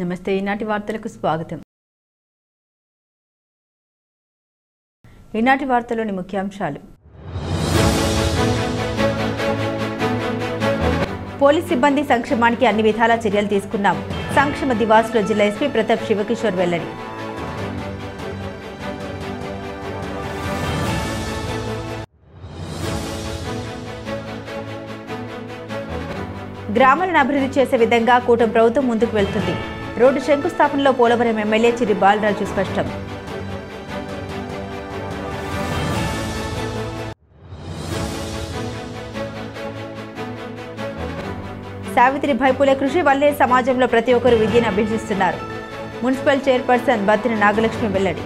నమస్తే ఈనాటి వార్తలకు స్వాగతం. ఈనాటి వార్తలోని ముఖ్యాంశాలు. పోలీస్ సిబ్బంది సంక్షేమానికి అన్ని విధాలా చర్యలు తీసుకున్నాం. సంక్షేమ దివాస్లో జిల్లా ఎస్పీ ప్రతాప్ శివకిషోర్ వెల్లడి. గ్రామాలను అభివృద్ధి చేసే విధంగా కూటమి ప్రభుత్వం ముందుకు వెళ్తుంది. రోడ్డు శంకుస్థాపనలో పోలవరం ఎమ్మెల్యే చిరి బాలరాజు స్పష్టం. సావిత్రిబాయి పూలే కృషి వల్లే సమాజంలో ప్రతి ఒక్కరు విద్యను అభ్యసిస్తున్నారు. మున్సిపల్ చైర్పర్సన్ బత్తిన నాగలక్ష్మి వెల్లడి.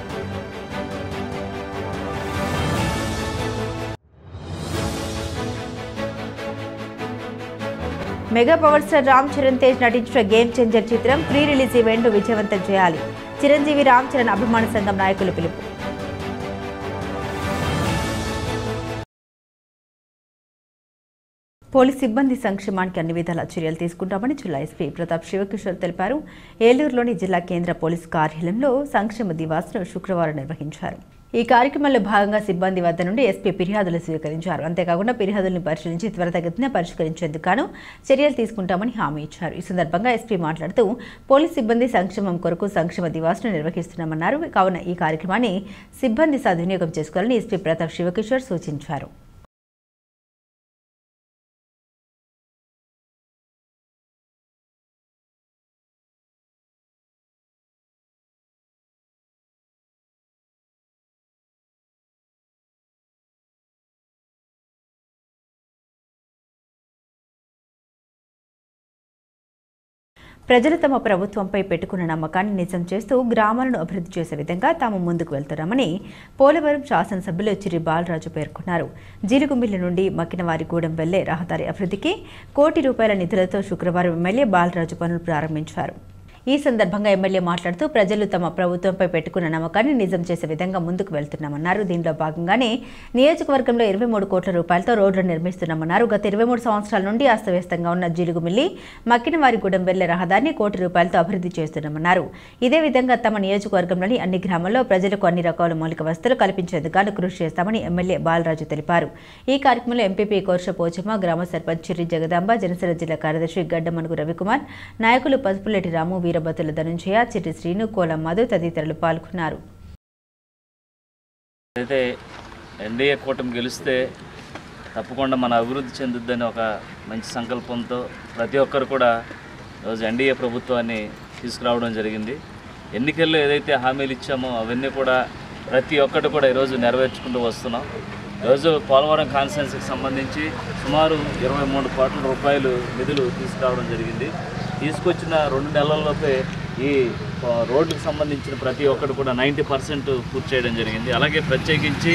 Mega power star Ram Charan Tej నటించిన గేమ్ చేంజర్ చిత్రం ప్రీ రిలీజ్ ఈవెంట్ విజయవంతం చేయాలి. చిరంజీవి రామ్ చరణ్ అభిమాన సంఘం నాయకులు పిలుపు. పోలీస్ సిబ్బంది సంక్షేమానికి అన్ని విధాల చర్యలు తీసుకుంటామని జిల్లా ఎస్పీ ప్రతాప్ శివకిషోర్ తెలిపారు. ఏలూరులోని జిల్లా కేంద్ర పోలీస్ కార్యాలయంలో సంక్షేమ దివాస్ను శుక్రవారం నిర్వహించారు. ఈ కార్యక్రమంలో భాగంగా సిబ్బంది వద్ద నుండి ఎస్పీ ఫిర్యాదులు స్వీకరించారు. అంతేకాకుండా ఫిర్యాదులను పరిశీలించి త్వరితగతిన పరిష్కరించేందుకు గాను చర్యలు తీసుకుంటామని హామీ ఇచ్చారు. ఈ సందర్భంగా ఎస్పీ మాట్లాడుతూ పోలీస్ సిబ్బంది సంక్షేమం కొరకు సంక్షేమ దివాస్ను నిర్వహిస్తున్నామన్నారు. కావున ఈ కార్యక్రమాన్ని సిబ్బంది సద్వినియోగం చేసుకోవాలని ఎస్పీ ప్రతాప్ శివకిషోర్ సూచించారు. ప్రజలు తమ ప్రభుత్వంపై పెట్టుకున్న నమ్మకాన్ని నిజం చేస్తూ గ్రామాలను అభివృద్ధి చేసే విధంగా తాము ముందుకు వెళ్తున్నామని పోలవరం శాసనసభ్యులు చిరి బాలరాజు పేర్కొన్నారు. జీలుగుమిల్లి నుండి మక్కినవారిగూడెం వెళ్లే రహదారి అభివృద్ధికి ₹1 కోటి నిధులతో శుక్రవారం ఎమ్మెల్యే బాలరాజు పనులు ప్రారంభించారు. ఈ సందర్భంగా ఎమ్మెల్యే మాట్లాడుతూ ప్రజలు తమ ప్రభుత్వంపై పెట్టుకున్న నమ్మకాన్ని నిజం చేసే విధంగా ముందుకు వెళ్తున్నామన్నారు. దీనిలో భాగంగానే నియోజకవర్గంలో ₹23 కోట్లతో రోడ్లను నిర్మిస్తున్నామన్నారు. గత 23 సంవత్సరాల నుండి అస్తవ్యస్తంగా ఉన్న జీలుగుమిల్లి మక్కినవారిగూడెం వెళ్లే రహదారిని ₹1 కోటి అభివృద్ధి చేస్తున్నామన్నారు. ఇదే విధంగా తమ నియోజకవర్గంలోని అన్ని గ్రామాల్లో ప్రజలకు అన్ని రకాల మౌలిక వసతులు కల్పించేందుకు కృషి చేస్తామని ఎమ్మెల్యే బాలరాజు తెలిపారు. ఈ కార్యక్రమంలో ఎంపీపీ కోర్ష పోచమ్మ, గ్రామ సర్పంచ్ చిర్రి జగదాంబ, జనసేన జిల్లా కార్యదర్శి గడ్డమనుగు రవికుమార్, నాయకులు పసుపులేటి రాము, వీరబతుల ధనుంజయ, చిట్టి శ్రీను, కోలం మధు తదితరులు పాల్గొన్నారు. అయితే ఎన్డీఏ కూటమి గెలిస్తే తప్పకుండా మన అభివృద్ధి చెందుద్దని ఒక మంచి సంకల్పంతో ప్రతి ఒక్కరు కూడా ఈరోజు ఎన్డీఏ ప్రభుత్వాన్ని తీసుకురావడం జరిగింది. ఎన్నికల్లో ఏదైతే హామీలు ఇచ్చామో అవన్నీ కూడా ప్రతి ఒక్కటి కూడా ఈరోజు నెరవేర్చుకుంటూ వస్తున్నాం. ఈరోజు పోలవరం కాన్స్టిట్యున్సీకి సంబంధించి సుమారు ₹23 కోట్ల నిధులు తీసుకురావడం జరిగింది. తీసుకొచ్చిన 2 నెలల్లోపే ఈ రోడ్లకు సంబంధించిన ప్రతి ఒక్కటి కూడా 90% పూర్తి చేయడం జరిగింది. అలాగే ప్రత్యేకించి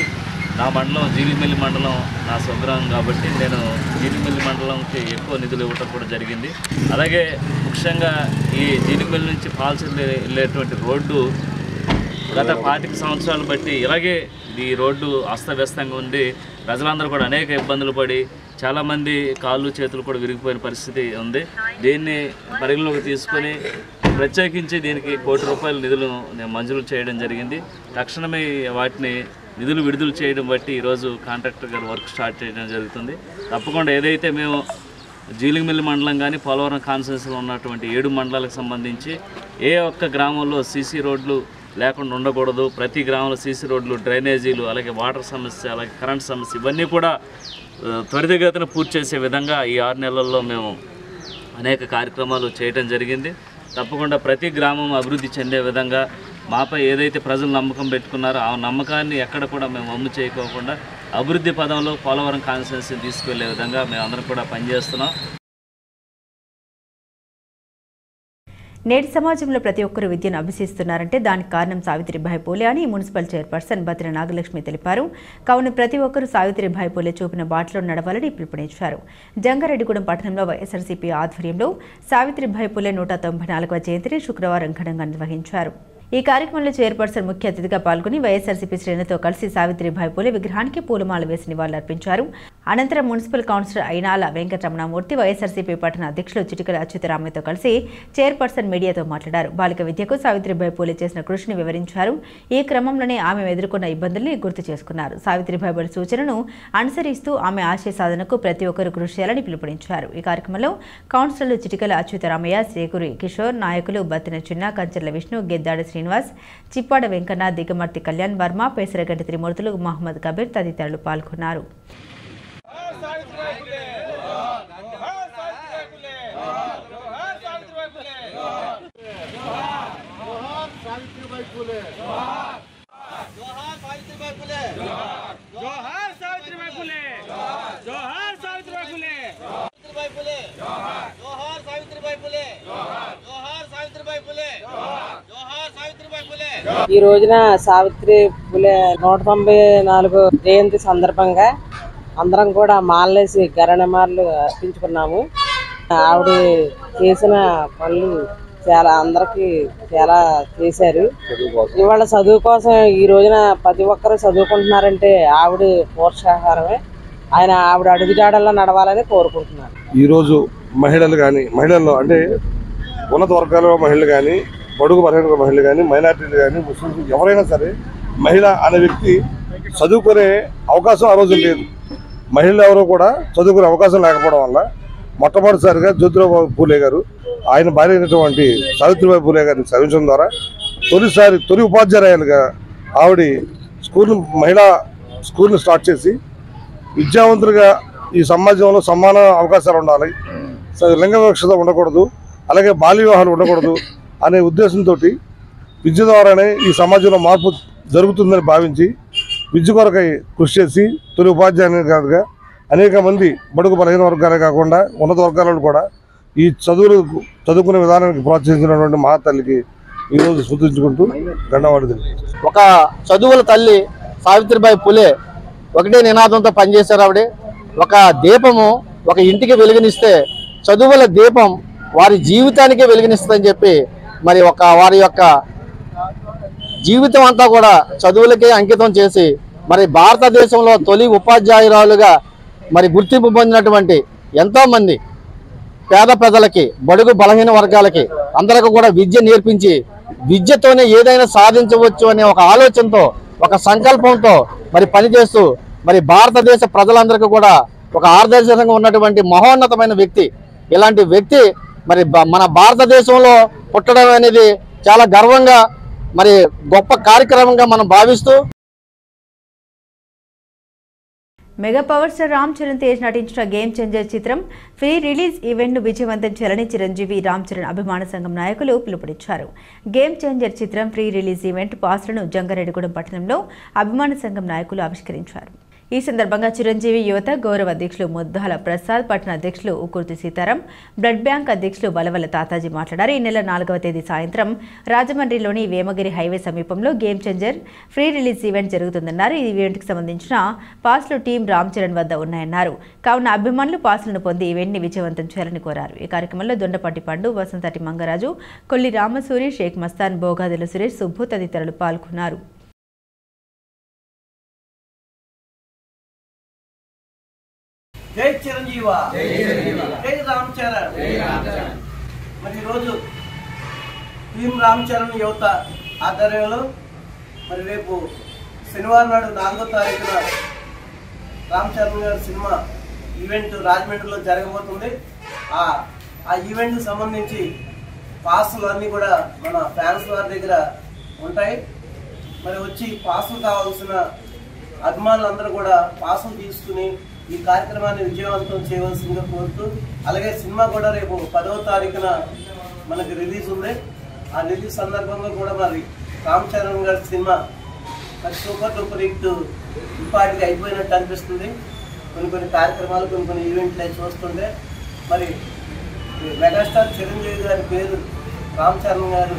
నా మండలం జీలిమిల్లి మండలం నా స్వగ్రామం కాబట్టి నేను జీలిమిల్లి మండలంకి ఎక్కువ నిధులు ఇవ్వటం కూడా జరిగింది. అలాగే ముఖ్యంగా ఈ జీలిమిల్లి నుంచి పాల్సీలు వెళ్ళేటువంటి రోడ్డు గత 25 సంవత్సరాలు బట్టి ఇలాగే ఈ రోడ్డు అస్తవ్యస్తంగా ఉంది. ప్రజలందరూ కూడా అనేక ఇబ్బందులు పడి చాలామంది కాళ్ళు చేతులు కూడా విరిగిపోయిన పరిస్థితి ఉంది. దీన్ని పరిగణలోకి తీసుకొని ప్రత్యేకించి దీనికి ₹1 కోటి నిధులు మంజూరు చేయడం జరిగింది. తక్షణమే వాటిని నిధులు విడుదల చేయడం బట్టి ఈరోజు కాంట్రాక్టర్ గారు వర్క్ స్టార్ట్ చేయడం జరుగుతుంది. తప్పకుండా ఏదైతే మేము జీలిమిల్లి మండలం కానీ పోలవరం కాన్స్టిట్యున్సీలో ఉన్నటువంటి 7 మండలాలకు సంబంధించి ఏ ఒక్క గ్రామంలో సీసీ రోడ్లు లేకుండా ఉండకూడదు. ప్రతి గ్రామంలో సీసీ రోడ్లు, డ్రైనేజీలు, అలాగే వాటర్ సమస్య, అలాగే కరెంట్ సమస్య ఇవన్నీ కూడా త్వరితగతిన పూర్తి చేసే విధంగా ఈ 6 నెలల్లో మేము అనేక కార్యక్రమాలు చేయడం జరిగింది. తప్పకుండా ప్రతి గ్రామం అభివృద్ధి చెందే విధంగా మాపై ఏదైతే ప్రజలు నమ్మకం పెట్టుకున్నారో ఆ నమ్మకాన్ని ఎక్కడ కూడా మేము అమ్ము చేయకోకుండా అభివృద్ధి పదంలో పోలవరం కాన్స్టిట్యున్సీని తీసుకెళ్లే విధంగా మేము అందరం కూడా పనిచేస్తున్నాం. నేటి సమాజంలో ప్రతి ఒక్కరు విద్యను అభ్యసిస్తున్నారంటే దానికి కారణం సావిత్రిబాయి పూలే అని మున్సిపల్ చైర్పర్సన్ బత్తిన నాగలక్ష్మి తెలిపారు. కావున ప్రతి ఒక్కరూ సావిత్రిబాయి పూలే చూపిన బాటలో నడవాలని పిలుపునిచ్చారు. జంగారెడ్డిగూడెం పట్టణంలో వైఎస్ఆర్సీపీ ఆధ్వర్యంలో సావిత్రిబాయి పూలే 194వ జయంతిని శుక్రవారం ఘనంగా నిర్వహించారు. ఈ కార్యక్రమంలో చైర్పర్సన్ ముఖ్య అతిథిగా పాల్గొని వైఎస్ఆర్సీపీ శ్రేణులతో కలిసి సావిత్రిబాయి పూలే విగ్రహానికి పూలమాల వేసి నివాళులర్పించారు. అనంతరం మున్సిపల్ కౌన్సిలర్ అయినాల వెంకటరమణమూర్తి, వైఎస్ఆర్సీపీ పట్టణ అధ్యక్షులు చిటికల అచ్యుతరామయ్యతో కలిసి చైర్పర్సన్ మీడియాతో మాట్లాడారు. బాలిక విద్యకు సావిత్రిబాయి పూలే చేసిన కృషిని వివరించారు. ఈ క్రమంలోనే ఆమె ఎదుర్కొన్న ఇబ్బందుల్ని గుర్తు చేసుకున్నారు. సావిత్రిబాయి పూలే సూచనను అనుసరిస్తూ ఆమె ఆశయ సాధనకు ప్రతి ఒక్కరూ కృషి చేయాలని పిలుపునిచ్చారు. ఈ కార్యక్రమంలో కౌన్సిలర్లు చిటికల అచ్యుతరామయ్య, శ్రీకురి కిషోర్, నాయకులు బత్తిన చిన్న, కంచెర్ల విష్ణు, గెద్దాడి శ్రీనివాస్, చిప్పాడ వెంకన్న, దిగమర్తి కళ్యాణ్ వర్మ, పేసరగడ్డి త్రిమూర్తులు, మహమ్మద్ కబీర్ తదితరులు పాల్గొన్నారు. ఈ రోజున సావిత్రి పూలే 194 జయంతి సందర్భంగా అందరం కూడా మాలేసి గరణమార్లు అర్పించుకున్నాము. ఆవిడ చేసిన పనులు చాలా అందరికి చాలా చేశారు. ఇవాళ చదువు కోసం ఈ రోజున ప్రతి ఒక్కరు చదువుకుంటున్నారంటే ఆవిడ ప్రోత్సాహమే. ఆవిడ అడుగుజాడల్లో నడవాలని కోరుకుంటున్నాను. ఈరోజు మహిళలు కానీ, మహిళల్లో అంటే ఉన్నత వర్గాల మహిళలు కానీ, బడుగు బలహీన మహిళలు కానీ, మైనార్టీలు కానీ, ముస్లింలు ఎవరైనా సరే మహిళ అనే వ్యక్తి చదువుకునే అవకాశం ఆ రోజు లేదు. మహిళలు ఎవరో కూడా చదువుకునే అవకాశం లేకపోవడం వల్ల మొట్టమొదటిసారిగా జ్యోతిరావు పూలే గారు ఆయన భార్య అయినటువంటి సావిత్రిబాయి పూలే గారిని చదివించడం ద్వారా తొలి ఉపాధ్యాయులుగా ఆవిడ మహిళా స్కూల్ని స్టార్ట్ చేసి విద్యావంతులుగా ఈ సమాజంలో సమాన అవకాశాలు ఉండాలి, లింగ వివక్షత ఉండకూడదు, అలాగే బాల్య వివాహాలు ఉండకూడదు అనే ఉద్దేశంతో విద్య ద్వారానే ఈ సమాజంలో మార్పు జరుగుతుందని భావించి విద్య కొరకై కృషి చేసి తొలి ఉపాధ్యాయునిగా అనేక మంది బడుగు బలహీన వర్గాలే కాకుండా ఉన్నత వర్గాలను కూడా ఈ చదువుకునే విధానానికి ప్రోత్సహించినటువంటి మహాతల్లికి ఈరోజు స్మృతించుకుంటూ దండవాడు. ఒక చదువుల తల్లి సావిత్రిబాయి పూలే ఒకటే నినాదంతో పనిచేశారు. ఆవిడ ఒక దీపము ఒక ఇంటికి వెలుగునిస్తే చదువుల దీపం వారి జీవితానికే వెలుగునిస్తుందని చెప్పి మరి వారి యొక్క జీవితం అంతా కూడా చదువులకే అంకితం చేసి మరి భారతదేశంలో తొలి ఉపాధ్యాయురాలుగా మరి గుర్తింపు పొందినటువంటి ఎంతోమంది పేద ప్రజలకి, బడుగు బలహీన వర్గాలకి అందరికీ కూడా విద్య నేర్పించి విద్యతోనే ఏదైనా సాధించవచ్చు అనే ఒక ఆలోచనతో, ఒక సంకల్పంతో మరి పనిచేస్తూ మరి భారతదేశ ప్రజలందరికీ కూడా ఒక ఆదర్శంగా ఉన్నటువంటి మహోన్నతమైన వ్యక్తి. ఇలాంటి వ్యక్తి మరి మన భారతదేశంలో పుట్టడం అనేది చాలా గర్వంగా మరి గొప్ప కార్యక్రమంగా మనం భావిస్తూ mega power star Ram Charan Tej నటించిన గేమ్ చేంజర్ చిత్రం ప్రీ రిలీజ్ ఈవెంట్ను విజయవంతం చేయాలని చిరంజీవి రామ్ చరణ్ అభిమాన సంఘం నాయకులు పిలుపునిచ్చారు. గేమ్ చేంజర్ చిత్రం ప్రీ రిలీజ్ ఈవెంట్ పాస్లను జంగారెడ్డిగూడెం పట్టణంలో అభిమాన సంఘం నాయకులు ఆవిష్కరించారు. ఈ సందర్భంగా చిరంజీవి యువత గౌరవ అధ్యక్షులు ముద్దాల ప్రసాద్, పట్టణ అధ్యక్షులు ఉకుర్తి సీతారాం, బ్లడ్ బ్యాంక్ అధ్యక్షులు బలవల తాతాజీ మాట్లాడారు. ఈ నెల 4వ తేదీ సాయంత్రం రాజమండ్రిలోని వేమగిరి హైవే సమీపంలో game changer free release event జరుగుతుందన్నారు. ఈ ఈవెంట్కి సంబంధించిన పాస్లు టీం రామ్ చరణ్ వద్ద ఉన్నాయన్నారు. కావున అభిమానులు పాస్లను పొంది ఈవెంట్ని విజయవంతం చేయాలని కోరారు. ఈ కార్యక్రమంలో దొండపాటి పండు, వసంతటి మంగరాజు, కొల్లి రామసూరి, షేక్ మస్తాన్, బోగాదుల సురేష్, సుబ్బు తదితరులు పాల్గొన్నారు. జై చిరంజీవా, జై రామ్ చరణ్. మరి ఈరోజు టీం రామ్ చరణ్ యువత ఆధ్వర్యంలో మరి రేపు శనివారం నాడు 4వ తారీఖున రామ్ చరణ్ గారి సినిమా ఈవెంట్ రాజమండ్రిలో జరగబోతుంది. ఆ ఈవెంట్కి సంబంధించి పాసులు అన్నీ కూడా మన ఫ్యాన్స్ వారి దగ్గర ఉంటాయి. మరి వచ్చి పాసులు కావాల్సిన అభిమానులందరూ కూడా పాసులు తీసుకుని ఈ కార్యక్రమాన్ని విజయవంతం చేయవలసిందిగా కోరుతూ, అలాగే సినిమా కూడా రేపు 10వ తారీఖున మనకి రిలీజ్ ఉంది. ఆ రిలీజ్ సందర్భంగా కూడా మరి రామ్ చరణ్ గారి సినిమా మరి సూపర్ డూపర్ హిట్ ఇప్పటికి అయిపోయినట్టు అనిపిస్తుంది. కొన్ని కార్యక్రమాలు, కొన్ని ఈవెంట్లు అవి చూస్తుంటే మరి మెగాస్టార్ చిరంజీవి గారి పేరు రామ్ చరణ్ గారు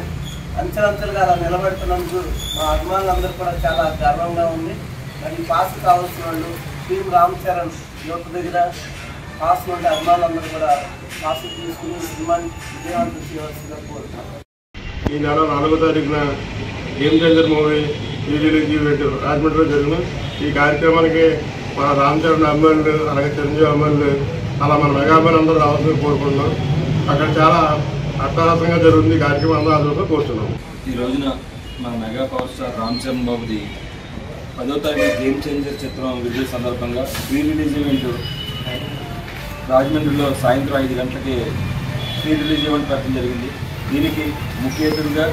అంచెలంచెలుగా అలా నిలబెడుతున్నందుకు మా అభిమానులందరూ కూడా చాలా గర్వంగా ఉంది. మరి పాస్ కావాల్సిన వాళ్ళు టీం రామ్ చరణ్ యువత దగ్గర పాసులు ఉంటే అభిమానులందరూ కూడా పాసులు తీసుకుని సినిమాని విజయవంతం చేయవలసిందిగా కోరుతున్నాను. ఈ నెల 4వ తారీఖున game changer movie release event రాజమండ్రిలో జరిగిన ఈ కార్యక్రమానికి మన రామ్ చరణ్ అమ్మాయిలు అలాగే చిరంజీవి అమ్మాయిలు అలా మన మెగాబాన్ అందరూ రావాల్సింది కోరుకుంటున్నాం. అక్కడ చాలా అట్టహాసంగా జరుగుతుంది కార్యక్రమం, అందరూ అదొక కోరుతున్నాం. ఈ రోజున మన mega power star Ram Charan బాబుది 10వ తారీఖు గేమ్ చేంజర్ చిత్రం విడుదల సందర్భంగా ప్రీ రిలీజ్ ఈవెంట్ రాజమండ్రిలో సాయంత్రం 5 గంటలకి ప్రీ రిలీజ్ ఈవెంట్ పెట్టడం జరిగింది. దీనికి ముఖ్య అతిథిగా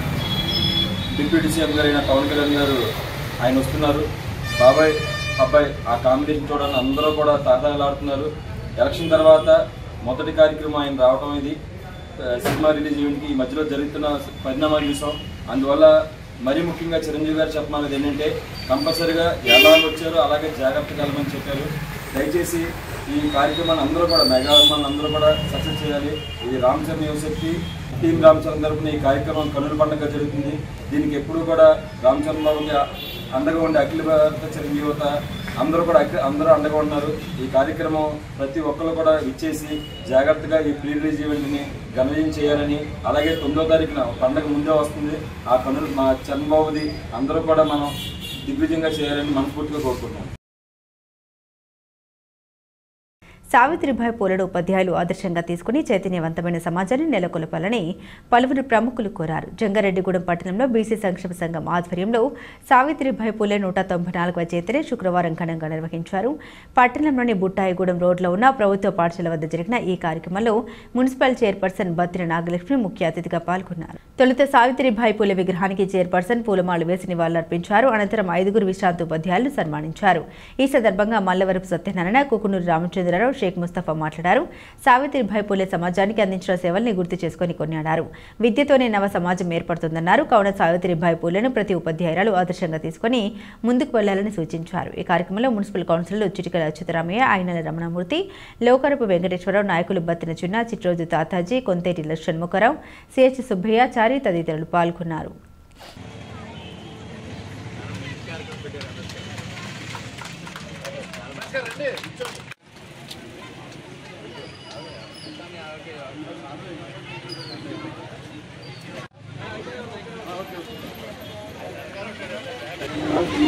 డిప్యూటీ సీఎం గారు అయిన పవన్ కళ్యాణ్ గారు ఆయన వస్తున్నారు. బాబాయ్ అబ్బాయి ఆ కాంబినేషన్ చూడాలని అందరూ కూడా తహతహలాడుతున్నారు. ఎలక్షన్ తర్వాత మొదటి కార్యక్రమం ఆయన రావడం, ఇది సినిమా రిలీజ్ ఈవెంట్కి ఈ మధ్యలో జరుగుతున్న పరిణామాలు చూసాం. అందువల్ల మరీ ముఖ్యంగా చిరంజీవి గారు చెప్పమన్నది ఏంటంటే కంపల్సరీగా ఎలా వచ్చారో అలాగే జాగ్రత్తగా వెళ్ళమని చెప్పారు. దయచేసి ఈ కార్యక్రమాన్ని అందరూ కూడా మెగా అభిమానులు అందరూ కూడా సక్సెస్ చేయాలి. ఇది రామ్ చరణ్ యువశక్తి టీం రామ్ చరణ్ తరఫున ఈ కార్యక్రమం కన్నుల పండుగ జరుగుతుంది. దీనికి ఎప్పుడూ కూడా రామ్ చరణ్ బాబుకి అండగా ఉండే అఖిల భారత చిరంజీవి యువత అందరూ అండగా ఉన్నారు. ఈ కార్యక్రమం ప్రతి ఒక్కరు కూడా ఇచ్చేసి జాగ్రత్తగా ఈ ప్రీ రిలీజ్ ఈవెంట్ని ఘనవిజయం చేయాలని, అలాగే 9వ తారీఖున పండుగ ముందే వస్తుంది, ఆ కన్నులు మా చరణ్ బాబుది అందరూ కూడా మనం దిగ్విజయంగా చేయాలని మనస్ఫూర్తిగా కోరుకుంటున్నాం. సావిత్రిబాయి పూలను ఉపాధ్యాయులు ఆదర్శంగా తీసుకుని చైతన్యవంతమైన సమాజాన్ని నెలకొల్పాలని పలువురు ప్రముఖులు కోరారు. జంగారెడ్డిగూడెం పట్టణంలో బీసీ సంక్షేమ సంఘం ఆధ్వర్యంలో సావిత్రిబాయి పూలే 194వ జయంతిని శుక్రవారం ఘనంగా నిర్వహించారు. పట్టణంలోని బుట్టాయిగూడెం రోడ్లో ఉన్న ప్రభుత్వ పాఠశాల వద్ద జరిగిన ఈ కార్యక్రమంలో మున్సిపల్ చైర్పర్సన్ బత్తిన నాగలక్ష్మి ముఖ్య అతిథిగా పాల్గొన్నారు. తొలుత సావిత్రిబాయి పూలే విగ్రహానికి చైర్పర్సన్ పూలమాలు వేసి నివాళులర్పించారు. అనంతరం 5 విశ్రాంత ఉపాధ్యాయులను సన్మానించారు. ఈ సందర్భంగా మల్లవరపు సత్యనారాయణ, కుకునూరు రామచంద్రరావు, షేక్ ముస్తఫా మాట్లాడారు. సావిత్రిబాయి పూలే సమాజానికి అందించిన సేవల్ని గుర్తు చేసుకుని కొనియాడారు. విద్యతోనే నవ సమాజం ఏర్పడుతుందన్నారు. కావున సావిత్రిబాయి పూలేను ప్రతి ఉపాధ్యాయురాలు ఆదర్శంగా తీసుకుని ముందుకు వెళ్లాలని సూచించారు. ఈ కార్యక్రమంలో మున్సిపల్ కౌన్సిలర్లు చిటికల అచ్యుతరామయ్య, ఆయనల రమణమూర్తి, లోకరపు వెంకటేశ్వరరావు, నాయకులు బత్తిన చిన్న, చిట్రోజు తాతాజీ, కొంతేటి షణ్ముఖరావు, సిహెచ్ సుబ్బయ్య, చారి తదితరులు పాల్గొన్నారు.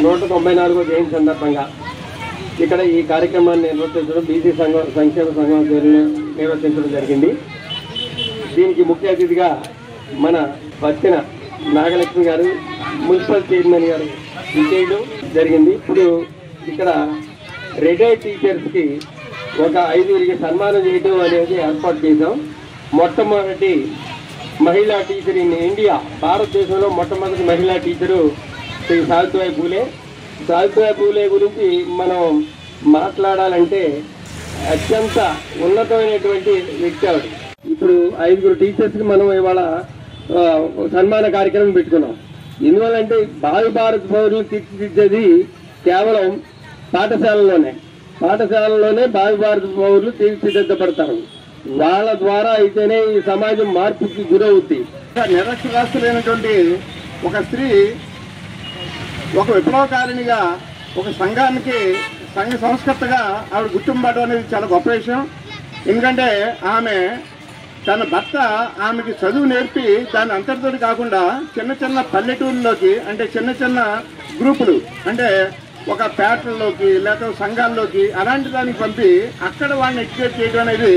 నూట 94వ జయంతి సందర్భంగా ఇక్కడ ఈ కార్యక్రమాన్ని నిర్వర్తించడం బీసీ సంక్షేమ సంఘం నిర్వర్తించడం జరిగింది. దీనికి ముఖ్య అతిథిగా మన బత్తిన నాగలక్ష్మి గారు, మున్సిపల్ చైర్మన్ గారు విజయడం జరిగింది. ఇప్పుడు ఇక్కడ రిటైర్డ్ టీచర్స్కి ఒక 5 సన్మానం చేయడం అనేది ఏర్పాటు చేశాం. మొట్టమొదటి మహిళా టీచర్ ఇన్ ఇండియా, భారతదేశంలో మొట్టమొదటి మహిళా టీచరు శ్రీ సావిత్రిబాయి పూలే. సావిత్రిబాయి పూలే గురించి మనం మాట్లాడాలంటే అత్యంత ఉన్నతమైనటువంటి వ్యక్తి ఆవిడ. ఇప్పుడు 5 టీచర్స్కి మనం ఇవాళ సన్మాన కార్యక్రమం పెట్టుకున్నాం. ఎందువల్లంటే భావి భారత పౌరులను తీర్చిదిద్దేది కేవలం పాఠశాలలోనే భావి భారత పౌరులు తీర్చిదిద్దపడతారు. వాళ్ళ ద్వారా అయితేనే ఈ సమాజం మార్పుకి గురవుద్ది. నిరక్షరాస్యులైనటువంటి ఒక స్త్రీ ఒక విప్లవకారిణిగా, ఒక సంఘానికి సంఘ సంస్కర్తగా ఆవిడ గుర్తింపడం అనేది చాలా గొప్ప విషయం. ఎందుకంటే ఆమె తన భర్త ఆమెకి చదువు నేర్పి దాని అంతటితో కాకుండా చిన్న చిన్న పల్లెటూరులోకి, అంటే చిన్న చిన్న గ్రూపులు, అంటే ఒక పేటల్లోకి లేక సంఘాల్లోకి అలాంటి దానికి పంపి అక్కడ వాళ్ళని ఎడ్యుకేట్ చేయడం అనేది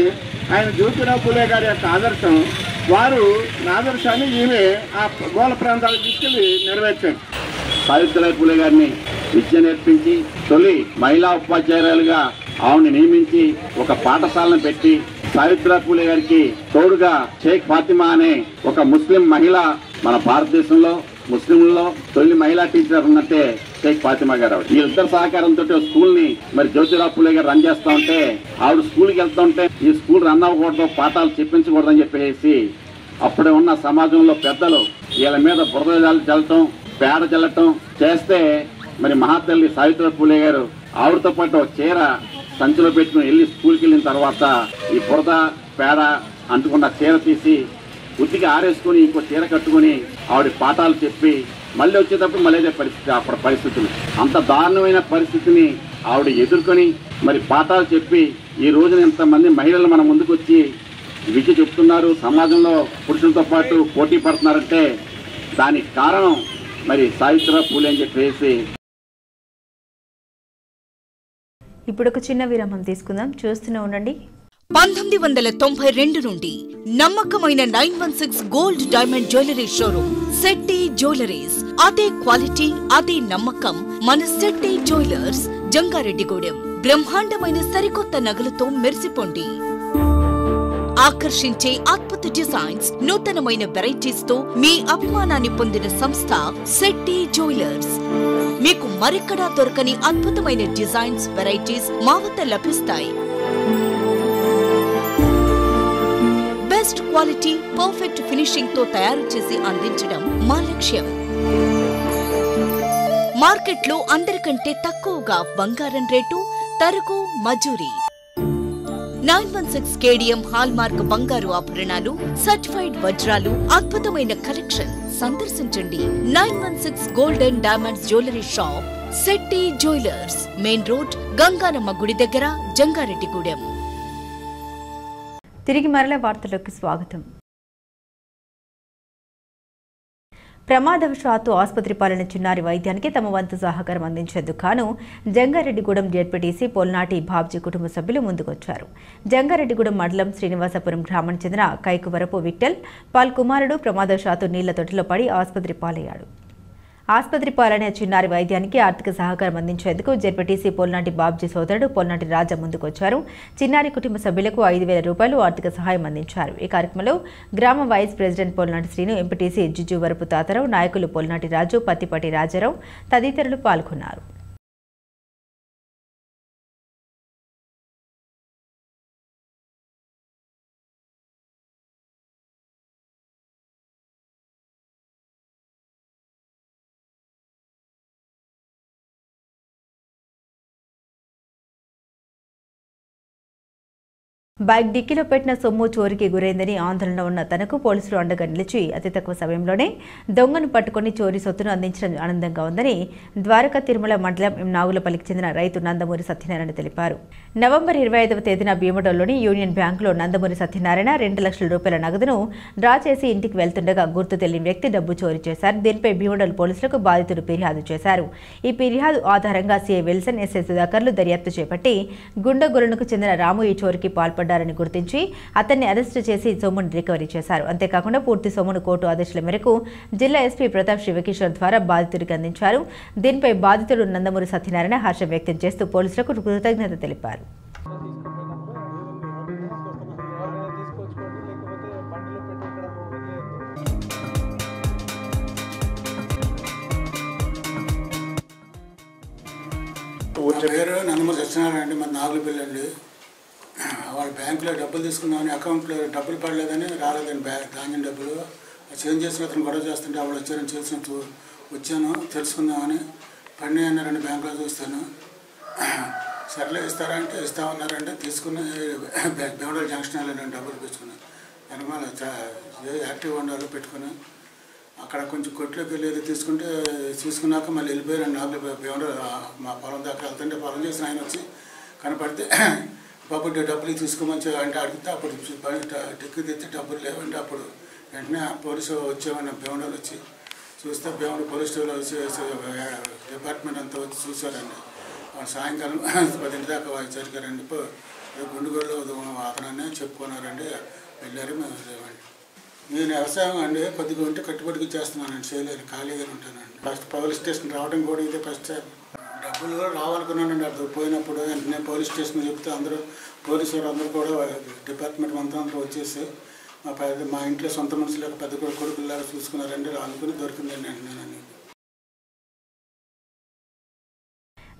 ఆయన జ్యోతిరావు పూలే గారి యొక్క ఆదర్శం. వారు ఆదర్శాన్ని ఈమె ఆ మూల ప్రాంతాలకు తీసుకెళ్లి నెరవేర్చారు. సావిత్రిబాయి పూలే గారిని విద్య నేర్పించి తొలి మహిళా ఉపాధ్యాయురాలుగా ఆవిడని నియమించి ఒక పాఠశాలను పెట్టి సావిత్రిబాయి పూలే గారికి తోడుగా షేక్ ఫాతిమా అనే ఒక ముస్లిం మహిళ, మన భారతదేశంలో ముస్లింలలో తొలి మహిళా టీచర్ ఉన్నట్టే షేక్ ఫాతిమా గారు. వీళ్ళిద్దరు సహకారంతో స్కూల్ ని మరి జ్యోతిరావు పూలే గారు రన్ చేస్తా ఉంటే, ఆవిడ స్కూల్కి వెళ్తా ఉంటే ఈ స్కూల్ రన్ అవ్వకూడదు, పాఠాలు చెప్పించకూడదని చెప్పేసి అప్పుడే ఉన్న సమాజంలో పెద్దలు వీళ్ళ మీద బురద చల్లటం, పేడ చల్లటం చేస్తే మరి మహాతల్లి సావిత్రిబాయి పూలే గారు ఆవిడతో పాటు చీర సంచిలో పెట్టుకుని వెళ్ళి స్కూల్కి వెళ్ళిన తర్వాత ఈ బురద పేడ అంటుకున్న చీర తీసి ఉతికి ఆరేసుకుని ఇంకో చీర కట్టుకుని ఆవిడ పాఠాలు చెప్పి మళ్ళీ వచ్చేటప్పుడు మళ్ళీ పరిస్థితి, అప్పటి పరిస్థితులు అంత దారుణమైన పరిస్థితిని ఆవిడ ఎదుర్కొని మరి పాఠాలు చెప్పి ఈ రోజున ఎంతమంది మహిళలు మన ముందుకు వచ్చి విద్య చెప్తున్నారు, సమాజంలో పురుషులతో పాటు పోటీ పడుతున్నారంటే దానికి కారణం మరి సావిత్రిబాయి పూలే అని చెప్పేసి. ఇప్పుడు ఒక చిన్న విరామం తీసుకుందాం, చూస్తూనే ఉండండి. 1992 నుండి నమ్మకమైన 916 gold diamond jewellery showroom Shetty jewelleries. అదే క్వాలిటీ, అదే నమ్మకం మన శెట్టి జ్యువెలర్స్, జంగారెడ్డిగూడెం. బ్రహ్మాండమైన సరికొత్త నగలతో మెరిసిపోండి. ఆకర్షించే అద్భుత డిజైన్స్, నూతనమైన వెరైటీస్ తో మీ అభిమానాన్ని పొందిన సంస్థ శెట్టి జ్యువెలర్స్. మీకు మరెక్కడా దొరకని అద్భుతమైన డిజైన్స్, వెరైటీస్ మా వద్ద లభిస్తాయి. బెస్ట్ క్వాలిటీ, పర్ఫెక్ట్ ఫినిషింగ్ తో తయారు చేసి అందించడం మా లక్ష్యం. మార్కెట్లో అందరికంటే తక్కువగా బంగారం రేటు, తరుగు, మజూరీ. 916 కేడిఎం హాల్మార్క్ బంగారు ఆభరణాలు, సర్టిఫైడ్ వజ్రాలు, అద్భుతమైన కలెక్షన్. సందర్శించండి 916 golden diamonds jewellery shop, Shetty jewellers, main road, Ganganamma గుడి దగ్గర, జంగారెడ్డిగూడెం. తిరిగి మరల వార్తలకు స్వాగతం. ప్రమాదవశాత్తు ఆసుపత్రి పాలన చిన్నారి వైద్యానికి తమ వంతు సహకారం అందించేందుకు గాను జంగారెడ్డిగూడెం జెడ్పీటీసీ పొల్నాటి బాబ్జీ కుటుంబ సభ్యులు ముందుకొచ్చారు. జంగారెడ్డిగూడెం మండలం శ్రీనివాసపురం గ్రామానికి చెందిన కైకువరపు విఠల్ పాల్ కుమారుడు ప్రమాదవశాత్తు నీళ్ల తొట్టిలో పడి ఆసుపత్రి పాలయ్యాడు. ఆసుపత్రి పాలన చిన్నారి వైద్యానికి ఆర్థిక సహకారం అందించేందుకు జెడ్పీటీసీ పొల్నాటి బాబ్జీ సోదరుడు పొల్నాటి రాజా ముందుకొచ్చారు. చిన్నారి కుటుంబ సభ్యులకు 5,000 రూపాయలు ఆర్థిక సహాయం అందించారు. ఈ కార్యక్రమంలో గ్రామ vice president Polnati Srinu, MPTC Jijjuvarapu Thatarao, నాయకులు పొల్నాటి రాజు, పత్తిపాటి రాజారావు తదితరులు పాల్గొన్నారు. బైక్ డిక్కీలో పెట్టిన సొమ్ము చోరీకి గురైందని ఆందోళనలో ఉన్న తనకు పోలీసులు అండగా నిలిచి అతి తక్కువ సమయంలోనే దొంగను పట్టుకుని చోరీ సొత్తును అందించడం ఆనందంగా ఉందని ద్వారకా తిరుమల మండలం నాగులపల్లికి చెందిన రైతు నందమూరి సత్యనారాయణ తెలిపారు. నవంబర్ 25వ తేదీన భీమడోల్లోని యూనియన్ బ్యాంకులో నందమూరి సత్యనారాయణ 2 లక్షల రూపాయల నగదును డ్రా చేసి ఇంటికి వెళ్తుండగా గుర్తు తెలియని వ్యక్తి డబ్బు చోరీ చేశారు. దీనిపై భీమడోల్ పోలీసులకు బాధితుడు ఫిర్యాదు చేశారు. ఈ ఫిర్యాదు ఆధారంగా సీఐ విల్సన్, ఎస్ఐ సుధాకర్లు దర్యాప్తు చేపట్టి గుండెగొలనుకు చెందిన రాము ఈ చోరీకి పాల్పడ్డారని గుర్తించి అతన్ని అరెస్టు చేసి సొమ్మును రికవరీ చేశారు. అంతేకాకుండా పూర్తి సొమ్మును కోర్టు ఆదేశాల మేరకు జిల్లా ఎస్పీ ప్రతాప్ శివకిషోర్ ద్వారా బాధితుడికి అందించారు. దీనిపై బాధితుడు నందమూరి సత్యనారాయణ హర్షం వ్యక్తం చేస్తూ పోలీసులకు కృతజ్ఞత తెలిపారు. పేరు నందమూరి సత్యనారాయణ అండి, మన నాగులపల్లి అండి. వాళ్ళ బ్యాంకులో డబ్బులు తీసుకున్నామని, అకౌంట్లో డబ్బులు పడలేదని రాలేదని, ధాన్యం డబ్బులు చేంజ్ చేసిన అతను గొడవ చేస్తుంటే వాళ్ళు వచ్చారని తెలిసినట్టు వచ్చాను, తెలుసుకుందామని. పని అన్నారండి, బ్యాంకులో చూస్తాను. సర్లే ఇస్తారంటే ఇస్తామన్నారంటే తీసుకుని బెంగళూరు జంక్షన్ వెళ్ళాను, డబ్బులు తెచ్చుకున్నాను. వెనకాల యాక్టివ్ హోండాలో పెట్టుకుని అక్కడ కొంచెం కొట్లోకి వెళ్ళేది తీసుకున్నాక మళ్ళీ వెళ్ళిపోయారండి. నాకు బెంగళూరు మా పొలం దాకా వెళ్తుంటే పొలం చేసిన ఆయన వచ్చి కనపడితే బాబు డబ్బులు తీసుకోమని అంటే అడిగితే అప్పుడు టిక్కు తెచ్చి డబ్బులు లేవంటే అప్పుడు వెంటనే పోలీసు వచ్చేవాడిని. బెంగళూరు వచ్చి చూస్తే బెంగళూరు పోలీస్ స్టేషన్లో డిపార్ట్మెంట్ అంతా వచ్చి చూశారండి. వాళ్ళు సాయంకాలం 10 దాకా జరిగారండి. గుండుగోళ్ళు అతననే చెప్పుకున్నారండి, వెళ్ళారు. మేము లేవండి. నేను వ్యవసాయం అండి కొద్దిగా ఉంటే కట్టుబడికి చేస్తున్నానండి, చేయలేదు, ఖాళీగా ఉంటానండి. ఫస్ట్ పోలీస్ స్టేషన్ రావడం కూడా ఇదే ఫస్ట్ టైం. డబ్బులు కూడా రావాలనుకున్నానండి. అది పోయినప్పుడు వెంటనే పోలీస్ స్టేషన్ చెప్తే అందరూ పోలీసు వారు అందరూ కూడా డిపార్ట్మెంట్ అంతా వచ్చేసి మా ఇంట్లో సొంత మనుషులు పెద్ద కొడుకులాగా చూసుకున్నారండి. అనుకుని దొరికిందండి నేను.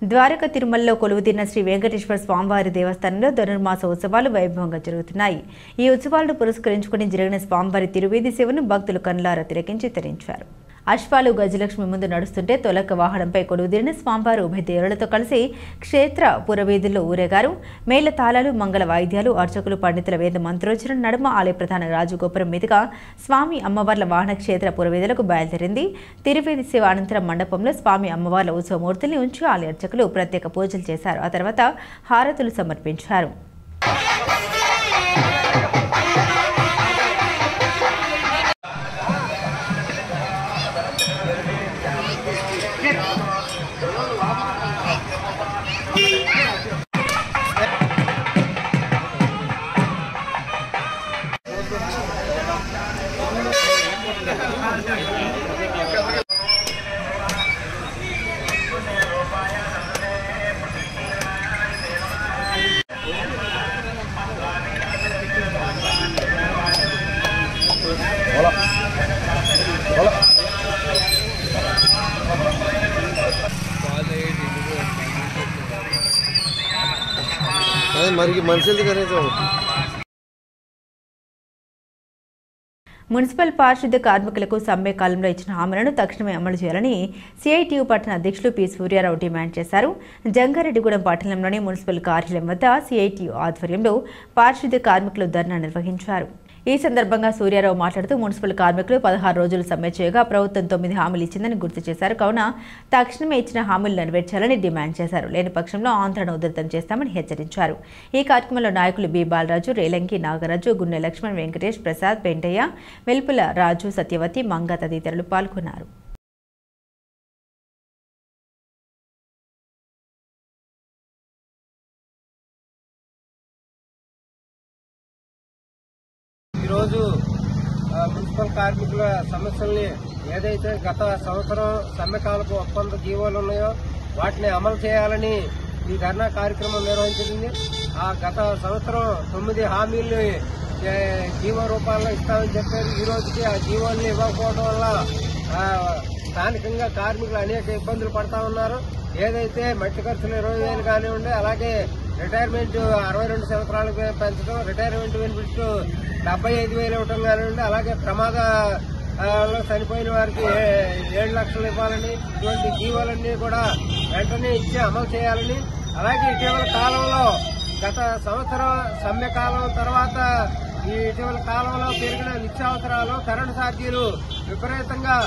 ద్వారకా తిరుమలలో కొలువుదీరిన శ్రీ వెంకటేశ్వర స్వామివారి దేవస్థానంలో ధనుర్మాస ఉత్సవాలు వైభవంగా జరుగుతున్నాయి. ఈ ఉత్సవాలను పురస్కరించుకుని జరిగిన స్వామివారి తిరువీధి సేవను భక్తులు కన్నులారా తిలకించి తరించారు. అశ్వాలు గజలక్ష్మి ముందు నడుస్తుంటే తొలక వాహనంపై కొలువుదీరిన స్వామివారు ఉభయ దేవులతో కలిసి క్షేత్ర పురవీధుల్లో ఊరేగారు. మేళ తాళాలు, మంగళ వాయిద్యాలు, అర్చకులు, పండితుల వేద మంత్రోచ్చరణ నడుమ ఆలయ ప్రధాన రాజగోపురం మీదుగా స్వామి అమ్మవార్ల వాహన క్షేత్ర పురవీధులకు బయలుదేరింది. తిరువీధి సేవ అనంతరం మండపంలో స్వామి అమ్మవార్ల ఉత్సవమూర్తుల్ని ఉంచి ఆలయ అర్చకులు ప్రత్యేక పూజలు చేశారు. ఆ తర్వాత హారతులు సమర్పించారు. మరి మనుషులది కనీసం. మున్సిపల్ పారిశుద్ధ్య కార్మికులకు సమ్మె కాలంలో ఇచ్చిన హామీలను తక్షణమే అమలు చేయాలని సిఐటియు పట్టణ అధ్యక్షులు పి సూర్యారావు డిమాండ్ చేశారు. జంగారెడ్డిగూడెం పట్టణంలోని మున్సిపల్ కార్యాలయం వద్ద సిఐటియు ఆధ్వర్యంలో పారిశుద్ధ్య కార్మికులు ధర్నా నిర్వహించారు. ఈ సందర్భంగా సూర్యారావు మాట్లాడుతూ మున్సిపల్ కార్మికులు 16 రోజులు సమ్మె చేయగా ప్రభుత్వం 9 హామీలు ఇచ్చిందని గుర్తు చేశారు. కావున తక్షణమే ఇచ్చిన హామీలు నెరవేర్చాలని డిమాండ్ చేశారు. లేని పక్షంలో ఆందోళన ఉధృతం చేస్తామని హెచ్చరించారు. ఈ కార్యక్రమంలో నాయకులు బి బాలరాజు, రేలంకి నాగరాజు, గున్నె లక్ష్మణ్, వెంకటేష్, ప్రసాద్, పెంటయ్య, వెల్పుల రాజు, సత్యవతి, మంగ తదితరులు పాల్గొన్నారు. ఈరోజు మున్సిపల్ కార్మికుల సమస్యల్ని ఏదైతే గత సంవత్సరం సమ్మెకాలపు ఒప్పంద జీవోలు ఉన్నాయో వాటిని అమలు చేయాలని ఈ ధర్నా కార్యక్రమం నిర్వహించింది. ఆ గత సంవత్సరం 9 హామీల్ని జీవో రూపాల్లో ఇస్తామని చెప్పారు. ఈ రోజుకి ఆ జీవోల్ని ఇవ్వకపోవడం వల్ల స్థానికంగా కార్మికులు అనేక ఇబ్బందులు పడతా ఉన్నారు. ఏదైతే మట్టి ఖర్చులు 20,000 కానివ్వండి, అలాగే రిటైర్మెంట్ 62 సంవత్సరాలకు పెంచడం, రిటైర్మెంట్ బెనిఫిట్స్ 75,000 ఇవ్వటం కానివ్వండి, అలాగే ప్రమాదంలో చనిపోయిన వారికి 7 లక్షలు ఇవ్వాలని, ఇటువంటి జీవోలన్నీ కూడా వెంటనే ఇచ్చి అమలు చేయాలని, అలాగే ఇటీవల కాలంలో గత సంవత్సరం సమ్మె కాలం తర్వాత ఈ ఇటీవల కాలంలో పెరిగిన నిత్యావసరాలు, కరెంటు ఛార్జీలు విపరీతంగా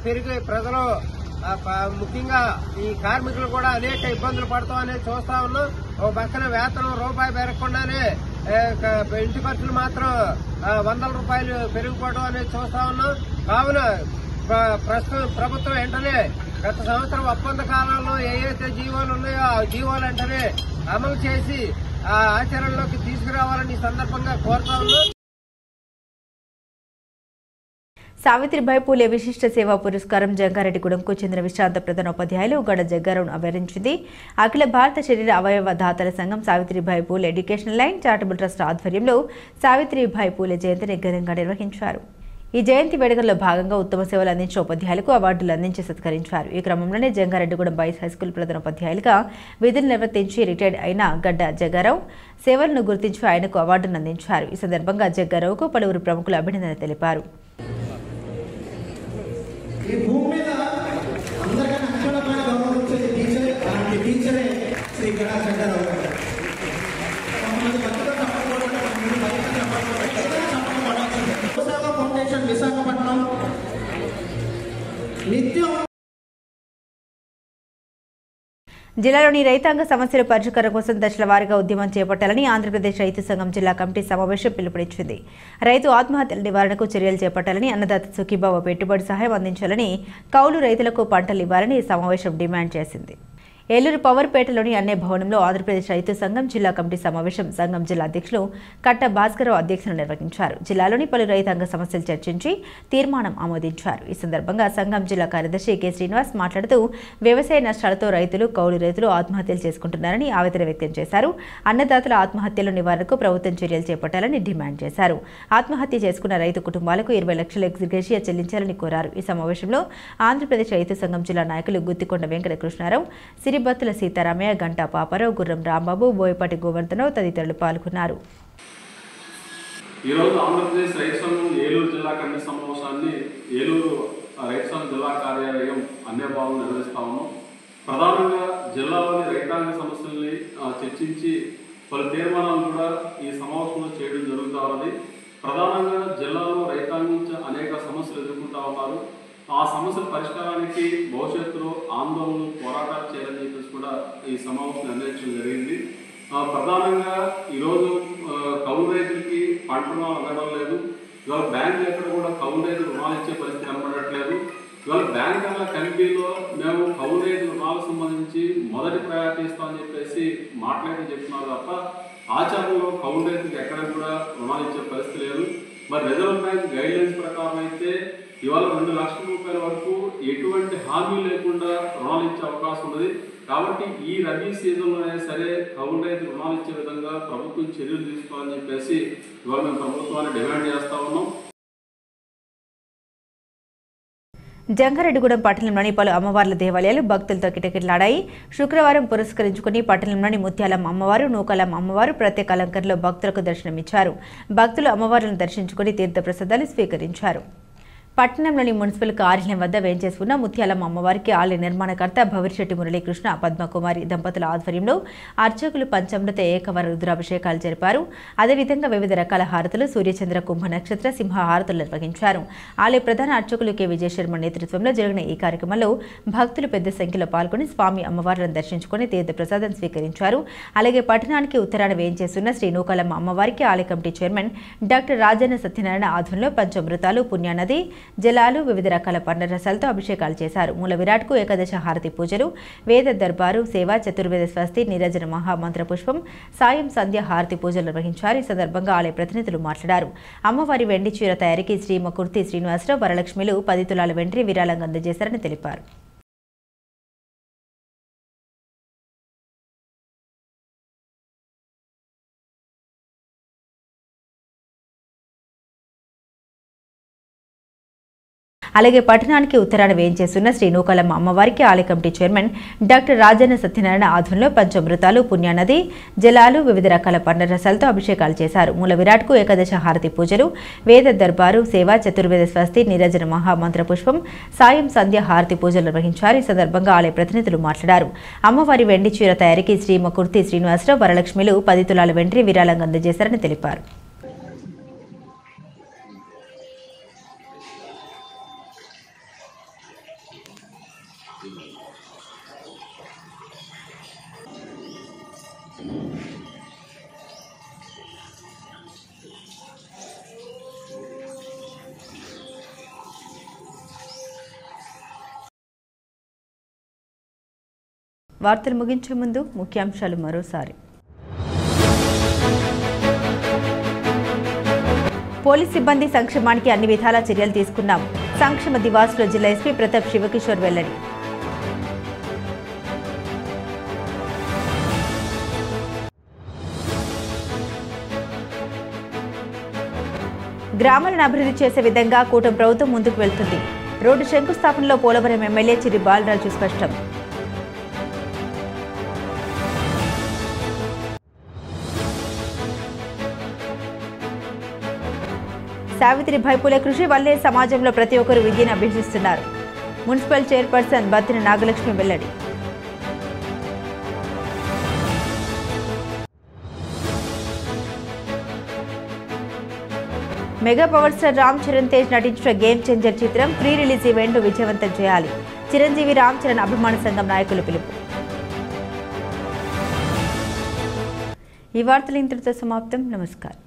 పెరిగి ప్రజలు ముఖ్యంగా ఈ కార్మికులు కూడా అనేక ఇబ్బందులు పడతామని చూస్తా ఉన్నాం. ఓ పక్కన వేతనం రూపాయి పెరగకుండానే ఇంటి ఖర్చులు మాత్రం 100 రూపాయలు పెరిగిపోవడం అనేది చూస్తా ఉన్నాం. కావున ప్రస్తుతం ప్రభుత్వం వెంటనే గత సంవత్సరం ఒప్పంద కాలంలో ఏవైతే జీవోలు ఉన్నాయో ఆ జీవోలు వెంటనే అమలు చేసి ఆ ఆచరణలోకి తీసుకురావాలని ఈ సందర్భంగా కోరుతా ఉన్నాం. సావిత్రిబాయి పూలే విశిష్ట సేవా పురస్కారం జంగారెడ్డిగూడెంకు చెందిన విశ్రాంత ప్రధానోపాధ్యాయులు గడ జగ్గారావును అభినందించింది. అఖిల భారత శరీర అవయవ దాతల సంఘం Savitribai Phule educational line charitable trust ఆధ్వర్యంలో సావిత్రిబాయి పూలే జయంతిని ఘనంగా నిర్వహించారు. ఈ జయంతి వేడుకల్లో భాగంగా ఉత్తమ సేవలు అందించిన ఉపాధ్యాయులకు అవార్డులు అందించి సత్కరించారు. ఈ క్రమంలోనే జంగారెడ్డిగూడెం బాయ్స్ హైస్కూల్ ప్రధానోపాధ్యాయులుగా విధులు నిర్వర్తించి రిటైర్డ్ అయిన గడ్డ జగ్గారావు సేవలను గుర్తించి ఆయనకు అవార్డును అందించారు. ఈ సందర్భంగా జగ్గారావుకు పలువురు ప్రముఖులు అభినందన తెలిపారు. ఈ భూమి మీద అందరికన్నా అక్షరమైన గౌరవం వచ్చేది టీచరే. అలాంటి టీచరే శ్రీ గడా జగ్గారావు గారు. ఫౌండేషన్ విశాఖపట్నం నిత్యం జిల్లాలోని రైతాంగ సమస్యల పరిష్కారం కోసం దశల వారీగా ఉద్యమం చేపట్టాలని ఆంధ్రప్రదేశ్ రైతు సంఘం జిల్లా కమిటీ సమావేశం పిలుపునిచ్చింది. రైతు ఆత్మహత్యల నివారణకు చర్యలు చేపట్టాలని, అన్నదాత సుఖీభావ పెట్టుబడి సహాయం అందించాలని, కౌలు రైతులకు పంటలు ఇవ్వాలని ఈ సమావేశం డిమాండ్ చేసింది. ఏలూరు పవర్పేటలోని అన్నే భవనంలో ఆంధ్రప్రదేశ్ రైతు సంఘం జిల్లా కమిటీ సమావేశం సంఘం జిల్లా అధ్యక్షులు కట్ట భాస్కరరావు అధ్యక్షతన నిర్వహించారు. జిల్లాలోని పలు రైతాంగ సమస్యలు చర్చించి తీర్మానం ఆమోదించారు. ఈ సందర్భంగా సంఘం జిల్లా కార్యదర్శి కె శ్రీనివాస్ మాట్లాడుతూ వ్యవసాయ నష్టాలతో రైతులు, కౌలు రైతులు ఆత్మహత్యలు చేసుకుంటున్నారని ఆవేదన వ్యక్తం చేశారు. అన్నదాతల ఆత్మహత్యల నివారణకు ప్రభుత్వం చర్యలు చేపట్టాలని డిమాండ్ చేశారు. ఆత్మహత్య చేసుకున్న రైతు కుటుంబాలకు 20 లక్షల ఎక్స్గ్రేషియా చెల్లించాలని కోరారు. ఈ సమావేశంలో ఆంధ్రప్రదేశ్ రైతు సంఘం జిల్లా నాయకులు గుత్తికొండ వెంకట కృష్ణారావు, సిరిబత్తుల సీతారామయ్య, గంటా పాపారావు, గుర్రం రాంబాబు, బోయపాటి గోవర్ధనరావు తదితరులు పాల్గొన్నారు. ఈరోజు ఆంధ్రప్రదేశ్ రైతు సంఘం ఏలూరు జిల్లా కమిటీ సమావేశాన్ని ఏలూరు రైతు సంఘం జిల్లా కార్యాలయం అన్నే భావన నిర్వహిస్తా ఉన్నాం. ప్రధానంగా జిల్లాలోని రైతాంగ సమస్యల్ని చర్చించి పలు తీర్మానాలు కూడా ఈ సమావేశంలో చేయడం జరుగుతూ ఉన్నది. ప్రధానంగా జిల్లాలో రైతాంగం అనేక సమస్యలు ఎదుర్కొంటా ఉన్నారు. ఆ సమస్యల పరిష్కారానికి భవిష్యత్తులో ఆందోళనలు, పోరాటాలు చేయాలని చెప్పేసి కూడా ఈ సమావేశం నిర్ణయించడం జరిగింది. ప్రధానంగా ఈరోజు కౌలు రైతులకి పంట రుణాలు అందడం లేదు. ఇవాళ బ్యాంకులు ఎక్కడ కూడా కౌలు రైతులు రుణాలు ఇచ్చే పరిస్థితి కనబడట్లేదు. ఇవాళ బ్యాంకర్ల కమిటీలో మేము కౌలు రైతుల రుణాలకు సంబంధించి మొదటి ప్రయారిటీ ఇస్తామని చెప్పేసి మాట్లాడి చెప్తున్నారు తప్ప ఆచరణలో కౌలు రైతులకు ఎక్కడ కూడా రుణాలు ఇచ్చే పరిస్థితి లేదు. మరి రిజర్వ్ బ్యాంక్ గైడ్లైన్స్ ప్రకారం అయితే ఇవాళ 2 లక్షల రూపాయల వరకు ఎటువంటి హామీ లేకుండా రుణాలు ఇచ్చే అవకాశం ఉన్నది. కాబట్టి ఈ రబీ సీజన్లోనే సరే కౌలు రైతు రుణాలు ఇచ్చే విధంగా ప్రభుత్వం చర్యలు తీసుకోవాలని చెప్పేసి ఇవాళ మేము ప్రభుత్వాన్ని డిమాండ్ చేస్తా ఉన్నాం. జంగారెడ్డిగూడెం పట్టణంలోని పలు అమ్మవార్ల దేవాలయాలు భక్తులతో కిటకిటలాడాయి. శుక్రవారం పురస్కరించుకుని పట్టణంలోని ముత్యాలమ్మ అమ్మవారు, నూకాలమ్మ అమ్మవారు ప్రత్యేక అలంకరణలో భక్తులకు దర్శనమిచ్చారు. భక్తులు అమ్మవార్లను దర్శించుకుని తీర్థప్రసాదాలు స్వీకరించారు. పట్టణంలోని మున్సిపల్ కార్యాలయం వద్ద వేంచేసి ఉన్న ముత్యాలమ్మ అమ్మవారికి ఆలయ నిర్మాణకర్త భవిష్యట్టి మురళీకృష్ణ, పద్మకుమారి దంపతుల ఆధ్వర్యంలో అర్చకులు పంచామృత ఏకవర రుద్రాభిషేకాలు జరిపారు. అదేవిధంగా వివిధ రకాల హారతులు, సూర్యచంద్ర కుంభ నక్షత్ర సింహ హారతులు నిర్వహించారు. ఆలయ ప్రధాన అర్చకులు కె విజయశర్మ నేతృత్వంలో జరిగిన ఈ కార్యక్రమంలో భక్తులు పెద్ద సంఖ్యలో పాల్గొని స్వామి అమ్మవార్లను దర్శించుకుని తీర్థప్రసాదం స్వీకరించారు. అలాగే పట్టణానికి ఉత్తరాన వేంచేసి ఉన్న శ్రీ నూకాలమ్మ అమ్మవారికి ఆలయ committee chairman doctor Rajanna Satyanarayana ఆధ్వర్యంలో పంచామృతాలు, పుణ్యనది జలాలు, వివిధ రకాల పండ్ల రసాలతో అభిషేకాలు చేశారు. మూల విరాట్కు ఏకాదశ హారతి పూజలు, వేద దర్బారు సేవ, చతుర్వేద స్వస్తి, నీరాజన మహామంత్ర పుష్పం, సాయం సంధ్య హారతి పూజలు నిర్వహించారు. ఈ సందర్భంగా ఆలయ ప్రతినిధులు మాట్లాడారు. అమ్మవారి వెండి చీర తయారీకి శ్రీ మకుర్తి శ్రీనివాసరావు, వరలక్ష్మిలు 10 తులాల వెండి విరాళంగా అందజేశారని తెలిపారు. అలాగే పట్టణానికి ఉత్తరాన వేయించేస్తున్న శ్రీ నూకాలమ్మ అమ్మవారికి ఆలయ committee chairman doctor Rajanna Satyanarayana ఆధ్వర్యంలో పంచామృతాలు, పుణ్యనది జలాలు, వివిధ రకాల పండ్ల రసాలతో అభిషేకాలు చేశారు. మూల విరాట్కు ఏకాదశ హారతి పూజలు, వేద దర్బారు సేవ, చతుర్వేద స్వస్తి, నీరాజన మహామంత్ర పుష్పం, సాయం సంధ్య హారతి పూజలు నిర్వహించారు. ఈ సందర్భంగా ఆలయ ప్రతినిధులు మాట్లాడారు. అమ్మవారి వెండి చీర తయారీకి శ్రీ మకుర్తి శ్రీనివాసరావు, వరలక్ష్మిలు 10 తులాల వెండి విరాళంగా అందజేశారని తెలిపారు. వార్తలు ముగించే ముందు ముఖ్యాంశాలు మరోసారి. పోలీస్ సిబ్బంది సంక్షేమానికి అన్ని విధాలా చర్యలు తీసుకున్నాం. సంక్షేమ దివాస్లో జిల్లా ఎస్పీ ప్రతాప్ శివకిషోర్ వెల్లడి. గ్రామాలను అభివృద్ధి చేసే విధంగా కూటమి ప్రభుత్వం ముందుకు వెళ్తుంది. రోడ్డు శంకుస్థాపనలో పోలవరం ఎమ్మెల్యే చిరి బాలరాజు స్పష్టం. సావిత్రిబాయి పూలే కృషి వల్లే సమాజంలో ప్రతి ఒక్కరూ విద్యను అభ్యసిస్తున్నారు. మున్సిపల్ చైర్పర్సన్ బత్తిన నాగలక్ష్మి వెల్లడి. Mega power star Ram Charan Tej నటించిన గేమ్ చేంజర్ చిత్రం ప్రీ రిలీజ్ ఈవెంట్ విజయవంతం చేయాలి. చిరంజీవి రామ్ చరణ్ అభిమాన సంఘం నాయకులు పిలుపు. ఈ వార్తలు ఇంతటితో సమాప్తం. నమస్కారం.